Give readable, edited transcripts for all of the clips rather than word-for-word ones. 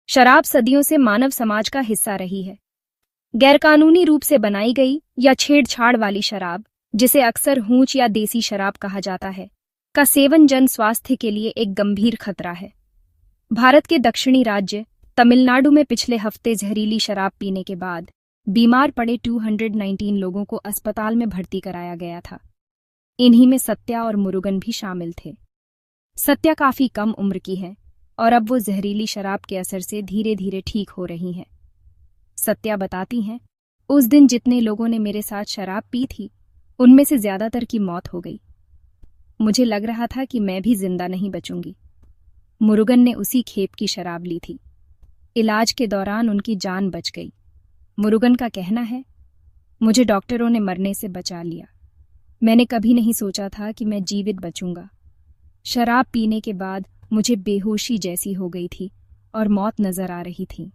शराब सदियों से मानव समाज का हिस्सा रही है। गैरकानूनी रूप से बनाई गई या छेड़छाड़ वाली शराब, जिसे अक्सर हूंच या देसी शराब कहा जाता है, का सेवन जन स्वास्थ्य के लिए एक गंभीर खतरा है। भारत के दक्षिणी राज्य तमिलनाडु में पिछले हफ्ते जहरीली शराब पीने के बाद बीमार पड़े 219 लोगों को अस्पताल में भर्ती कराया गया था। इन्हीं में सत्या और मुरुगन भी शामिल थे। सत्या काफी कम उम्र की है और अब वो जहरीली शराब के असर से धीरे धीरे ठीक हो रही हैं। सत्या बताती हैं, उस दिन जितने लोगों ने मेरे साथ शराब पी थी, उनमें से ज्यादातर की मौत हो गई। मुझे लग रहा था कि मैं भी जिंदा नहीं बचूंगी। मुरुगन ने उसी खेप की शराब ली थी। इलाज के दौरान उनकी जान बच गई। मुरुगन का कहना है, मुझे डॉक्टरों ने मरने से बचा लिया। मैंने कभी नहीं सोचा था कि मैं जीवित बचूंगा। शराब पीने के बाद मुझे बेहोशी जैसी हो गई थी और मौत नजर आ रही थी।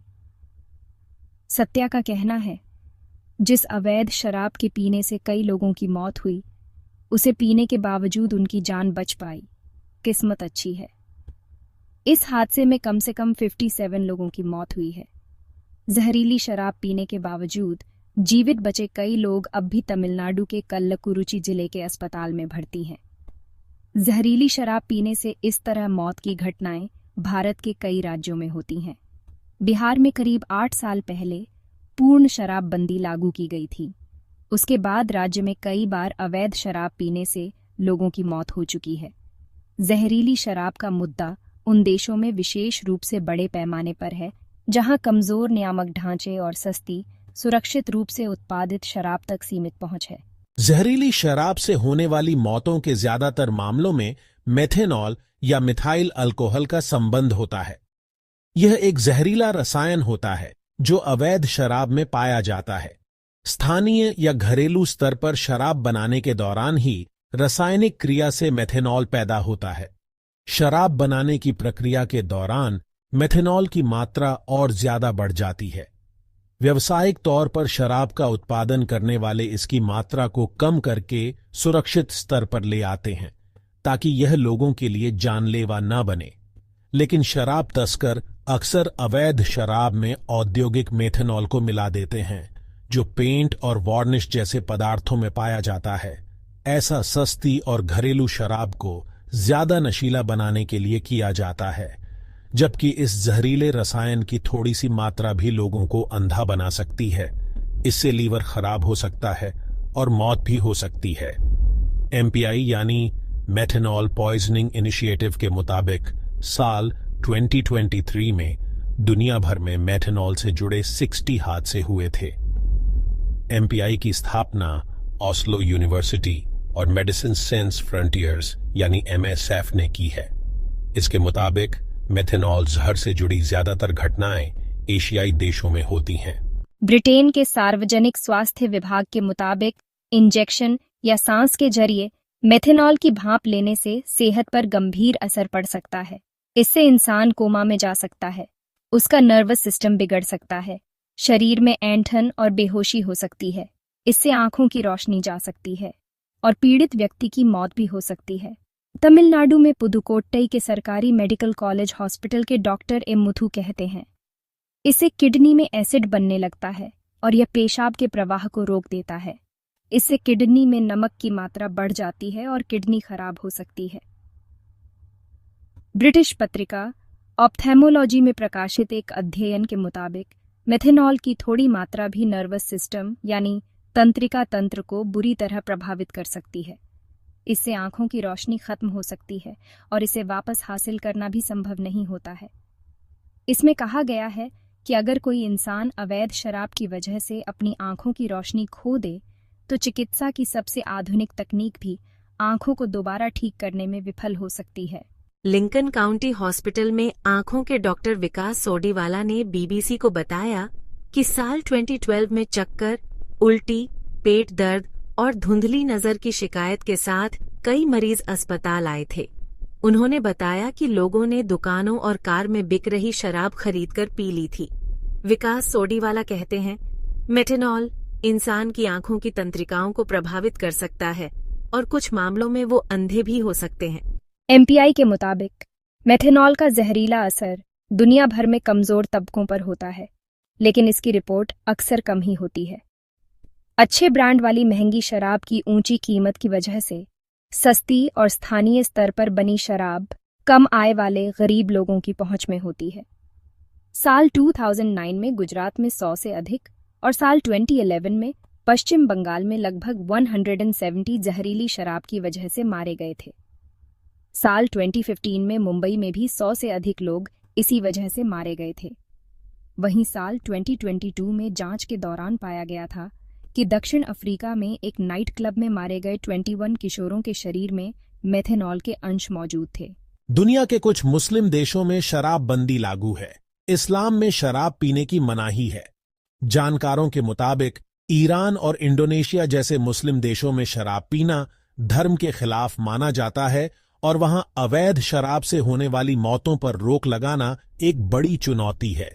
सत्या का कहना है, जिस अवैध शराब के पीने से कई लोगों की मौत हुई, उसे पीने के बावजूद उनकी जान बच पाई। किस्मत अच्छी है। इस हादसे में कम से कम 57 लोगों की मौत हुई है। जहरीली शराब पीने के बावजूद जीवित बचे कई लोग अब भी तमिलनाडु के कल्लकुरुचि जिले के अस्पताल में भर्ती हैं। जहरीली शराब पीने से इस तरह मौत की घटनाएं भारत के कई राज्यों में होती हैं। बिहार में करीब 8 साल पहले पूर्ण शराबबंदी लागू की गई थी। उसके बाद राज्य में कई बार अवैध शराब पीने से लोगों की मौत हो चुकी है। जहरीली शराब का मुद्दा उन देशों में विशेष रूप से बड़े पैमाने पर है जहां कमजोर नियामक ढांचे और सस्ती, सुरक्षित रूप से उत्पादित शराब तक सीमित पहुंच है। जहरीली शराब से होने वाली मौतों के ज्यादातर मामलों में मेथेनॉल या मिथाइल अल्कोहल का संबंध होता है। यह एक जहरीला रसायन होता है जो अवैध शराब में पाया जाता है। स्थानीय या घरेलू स्तर पर शराब बनाने के दौरान ही रासायनिक क्रिया से मेथेनॉल पैदा होता है। शराब बनाने की प्रक्रिया के दौरान मेथेनॉल की मात्रा और ज्यादा बढ़ जाती है। व्यावसायिक तौर पर शराब का उत्पादन करने वाले इसकी मात्रा को कम करके सुरक्षित स्तर पर ले आते हैं ताकि यह लोगों के लिए जानलेवा न बने। लेकिन शराब तस्कर अक्सर अवैध शराब में औद्योगिक मेथेनॉल को मिला देते हैं, जो पेंट और वार्निश जैसे पदार्थों में पाया जाता है। ऐसा सस्ती और घरेलू शराब को ज्यादा नशीला बनाने के लिए किया जाता है, जबकि इस जहरीले रसायन की थोड़ी सी मात्रा भी लोगों को अंधा बना सकती है। इससे लीवर खराब हो सकता है और मौत भी हो सकती है। MPI यानी मेथेनॉल पॉइजनिंग इनिशिएटिव के मुताबिक साल 2023 में दुनिया भर में मेथेनॉल से जुड़े 60 हादसे हुए थे। MPI की स्थापना ऑस्लो यूनिवर्सिटी और मेडिसिन सेंस फ्रंटियर्स यानी MSF ने की है। इसके मुताबिक मेथेनॉल जहर से जुड़ी ज्यादातर घटनाएं एशियाई देशों में होती हैं। ब्रिटेन के सार्वजनिक स्वास्थ्य विभाग के मुताबिक इंजेक्शन या सांस के जरिए मेथेनॉल की भाप लेने से सेहत पर गंभीर असर पड़ सकता है। इससे इंसान कोमा में जा सकता है, उसका नर्वस सिस्टम बिगड़ सकता है, शरीर में ऐंठन और बेहोशी हो सकती है। इससे आंखों की रोशनी जा सकती है और पीड़ित व्यक्ति की मौत भी हो सकती है। तमिलनाडु में पुदुकोट्टई के सरकारी मेडिकल कॉलेज हॉस्पिटल के डॉक्टर एम मुथु कहते हैं, इससे किडनी में एसिड बनने लगता है और यह पेशाब के प्रवाह को रोक देता है। इससे किडनी में नमक की मात्रा बढ़ जाती है और किडनी खराब हो सकती है। ब्रिटिश पत्रिका ऑप्थेमोलॉजी में प्रकाशित एक अध्ययन के मुताबिक मेथेनॉल की थोड़ी मात्रा भी नर्वस सिस्टम यानी तंत्रिका तंत्र को बुरी तरह प्रभावित कर सकती है। इससे आंखों की रोशनी खत्म हो सकती है और इसे वापस हासिल करना भी संभव नहीं होता है। इसमें कहा गया है कि अगर कोई इंसान अवैध शराब की वजह से अपनी आंखों की रोशनी खो दे, तो चिकित्सा की सबसे आधुनिक तकनीक भी आंखों को दोबारा ठीक करने में विफल हो सकती है। लिंकन काउंटी हॉस्पिटल में आंखों के डॉक्टर विकास सोडीवाला ने BBC को बताया कि साल 2012 में चक्कर, उल्टी, पेट दर्द और धुंधली नजर की शिकायत के साथ कई मरीज अस्पताल आए थे। उन्होंने बताया कि लोगों ने दुकानों और कार में बिक रही शराब खरीदकर पी ली थी। विकास सोडीवाला कहते हैं, मेथेनॉल इंसान की आंखों की तंत्रिकाओं को प्रभावित कर सकता है और कुछ मामलों में वो अंधे भी हो सकते हैं। MPI के मुताबिक मेथेनॉल का जहरीला असर दुनिया भर में कमजोर तबकों पर होता है, लेकिन इसकी रिपोर्ट अक्सर कम ही होती है। अच्छे ब्रांड वाली महंगी शराब की ऊंची कीमत की वजह से सस्ती और स्थानीय स्तर पर बनी शराब कम आय वाले गरीब लोगों की पहुंच में होती है। साल 2009 में गुजरात में 100 से अधिक और साल 2011 में पश्चिम बंगाल में लगभग 170 जहरीली शराब की वजह से मारे गए थे। साल 2015 में मुंबई में भी 100 से अधिक लोग इसी वजह से मारे गए थे। वहीं साल 2022 में जांच के दौरान पाया गया था कि दक्षिण अफ्रीका में एक नाइट क्लब में मारे गए 21 किशोरों के शरीर में मेथेनॉल के अंश मौजूद थे। दुनिया के कुछ मुस्लिम देशों में शराबबंदी लागू है। इस्लाम में शराब पीने की मनाही है। जानकारों के मुताबिक ईरान और इंडोनेशिया जैसे मुस्लिम देशों में शराब पीना धर्म के खिलाफ माना जाता है और वहां अवैध शराब से होने वाली मौतों पर रोक लगाना एक बड़ी चुनौती है।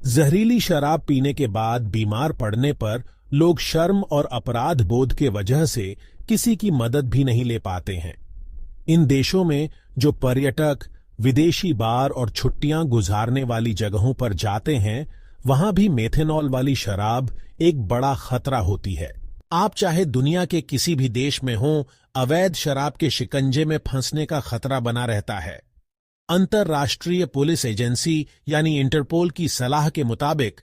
जहरीली शराब पीने के बाद बीमार पड़ने पर लोग शर्म और अपराध बोध के वजह से किसी की मदद भी नहीं ले पाते हैं। इन देशों में जो पर्यटक विदेशी बार और छुट्टियां गुजारने वाली जगहों पर जाते हैं, वहां भी मेथेनॉल वाली शराब एक बड़ा खतरा होती है। आप चाहे दुनिया के किसी भी देश में हों, अवैध शराब के शिकंजे में फंसने का खतरा बना रहता है। अंतर्राष्ट्रीय पुलिस एजेंसी यानी इंटरपोल की सलाह के मुताबिक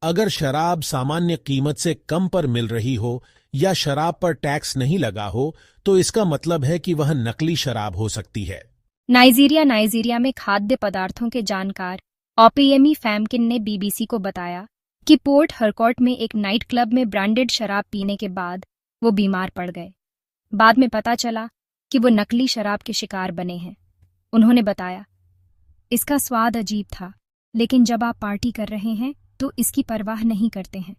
अगर शराब सामान्य कीमत से कम पर मिल रही हो या शराब पर टैक्स नहीं लगा हो, तो इसका मतलब है कि वह नकली शराब हो सकती है। नाइजीरिया में खाद्य पदार्थों के जानकार ओपीएमी फैमकिन ने बीबीसी को बताया कि पोर्ट हरकोट में एक नाइट क्लब में ब्रांडेड शराब पीने के बाद वो बीमार पड़ गए। बाद में पता चला कि वो नकली शराब के शिकार बने हैं। उन्होंने बताया, इसका स्वाद अजीब था, लेकिन जब आप पार्टी कर रहे हैं तो इसकी परवाह नहीं करते हैं।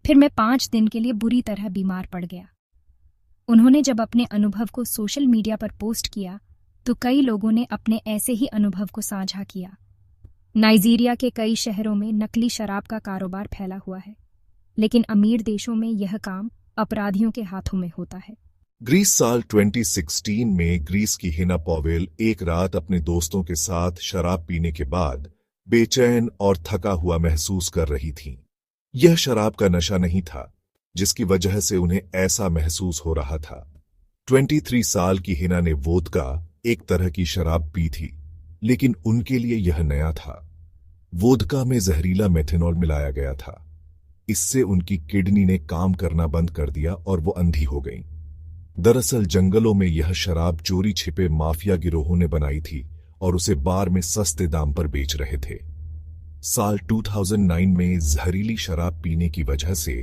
फिर मैं 5 दिन के लिए बुरी तरह बीमार पड़ गया। उन्होंने जब अपने अनुभव को सोशल मीडिया पर पोस्ट किया तो कई लोगों ने अपने ऐसे ही अनुभव को साझा किया। नाइजीरिया के कई शहरों में नकली शराब का कारोबार फैला हुआ है, लेकिन अमीर देशों में यह काम अपराधियों के हाथों में होता है। ग्रीस साल 2016 में ग्रीस की हिना पॉवेल एक रात अपने दोस्तों के साथ शराब पीने के बाद बेचैन और थका हुआ महसूस कर रही थीं। यह शराब का नशा नहीं था जिसकी वजह से उन्हें ऐसा महसूस हो रहा था। 23 साल की हिना ने वोदका, एक तरह की शराब पी थी, लेकिन उनके लिए यह नया था। वोदका में जहरीला मेथेनॉल मिलाया गया था। इससे उनकी किडनी ने काम करना बंद कर दिया और वो अंधी हो गईं। दरअसल जंगलों में यह शराब चोरी छिपे माफिया गिरोहों ने बनाई थी और उसे बार में सस्ते दाम पर बेच रहे थे। साल 2009 में जहरीली शराब पीने की वजह से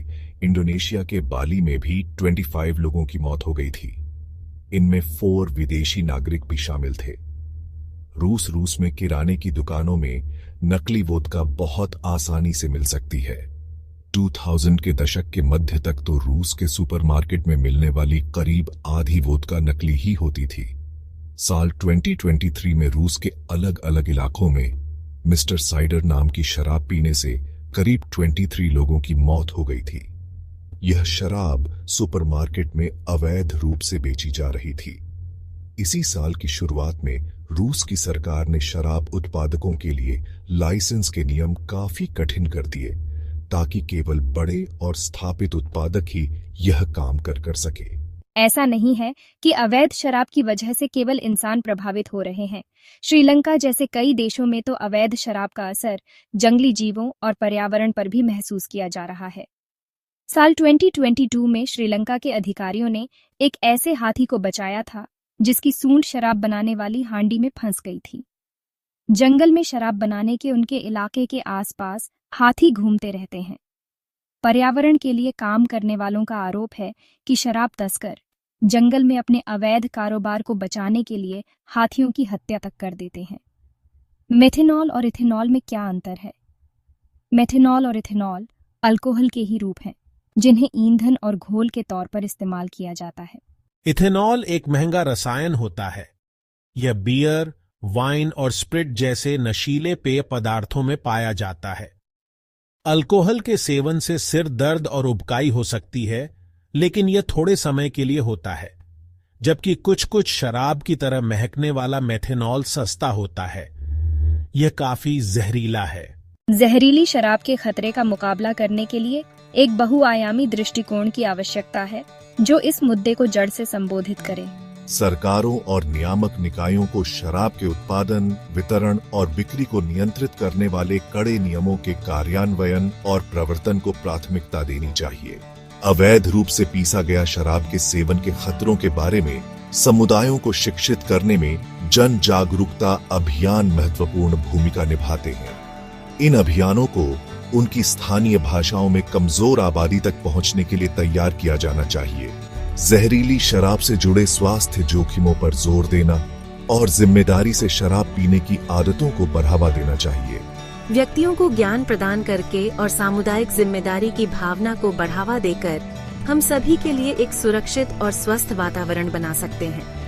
इंडोनेशिया के बाली में भी 25 लोगों की मौत हो गई थी। इनमें 4 विदेशी नागरिक भी शामिल थे। रूस में किराने की दुकानों में नकली वोदका बहुत आसानी से मिल सकती है। 2000 के दशक के मध्य तक तो रूस के सुपरमार्केट में मिलने वाली करीब आधी वोदका नकली ही होती थी। साल 2023 में रूस के अलग अलग इलाकों में मिस्टर साइडर नाम की शराब पीने से करीब 23 लोगों की मौत हो गई थी। यह शराब सुपरमार्केट में अवैध रूप से बेची जा रही थी। इसी साल की शुरुआत में रूस की सरकार ने शराब उत्पादकों के लिए लाइसेंस के नियम काफी कठिन कर दिए ताकि केवल बड़े और स्थापित उत्पादक ही यह काम कर सके। ऐसा नहीं है कि अवैध शराब की वजह से केवल इंसान प्रभावित हो रहे हैं। श्रीलंका जैसे कई देशों में तो अवैध शराब का असर जंगली जीवों और पर्यावरण पर भी महसूस किया जा रहा है। साल 2022 में श्रीलंका के अधिकारियों ने एक ऐसे हाथी को बचाया था जिसकी सूंड शराब बनाने वाली हांडी में फंस गई थी। जंगल में शराब बनाने के उनके इलाके के आसपास हाथी घूमते रहते हैं। पर्यावरण के लिए काम करने वालों का आरोप है कि शराब तस्कर जंगल में अपने अवैध कारोबार को बचाने के लिए हाथियों की हत्या तक कर देते हैं। मेथेनॉल और इथेनॉल में क्या अंतर है? मेथेनॉल और इथेनॉल अल्कोहल के ही रूप हैं जिन्हें ईंधन और घोल के तौर पर इस्तेमाल किया जाता है। इथेनॉल एक महंगा रसायन होता है। यह बियर, वाइन और स्प्रिट जैसे नशीले पेय पदार्थों में पाया जाता है। अल्कोहल के सेवन से सिर दर्द और उबकाई हो सकती है, लेकिन यह थोड़े समय के लिए होता है, जबकि कुछ शराब की तरह महकने वाला मेथेनॉल सस्ता होता है। यह काफी जहरीला है। जहरीली शराब के खतरे का मुकाबला करने के लिए एक बहुआयामी दृष्टिकोण की आवश्यकता है जो इस मुद्दे को जड़ से संबोधित करे। सरकारों और नियामक निकायों को शराब के उत्पादन, वितरण और बिक्री को नियंत्रित करने वाले कड़े नियमों के कार्यान्वयन और प्रवर्तन को प्राथमिकता देनी चाहिए। अवैध रूप से पीसा गया शराब के सेवन के खतरों के बारे में समुदायों को शिक्षित करने में जन जागरूकता अभियान महत्वपूर्ण भूमिका निभाते हैं। इन अभियानों को उनकी स्थानीय भाषाओं में कमजोर आबादी तक पहुंचने के लिए तैयार किया जाना चाहिए। जहरीली शराब से जुड़े स्वास्थ्य जोखिमों पर जोर देना और जिम्मेदारी से शराब पीने की आदतों को बढ़ावा देना चाहिए। व्यक्तियों को ज्ञान प्रदान करके और सामुदायिक जिम्मेदारी की भावना को बढ़ावा देकर हम सभी के लिए एक सुरक्षित और स्वस्थ वातावरण बना सकते हैं।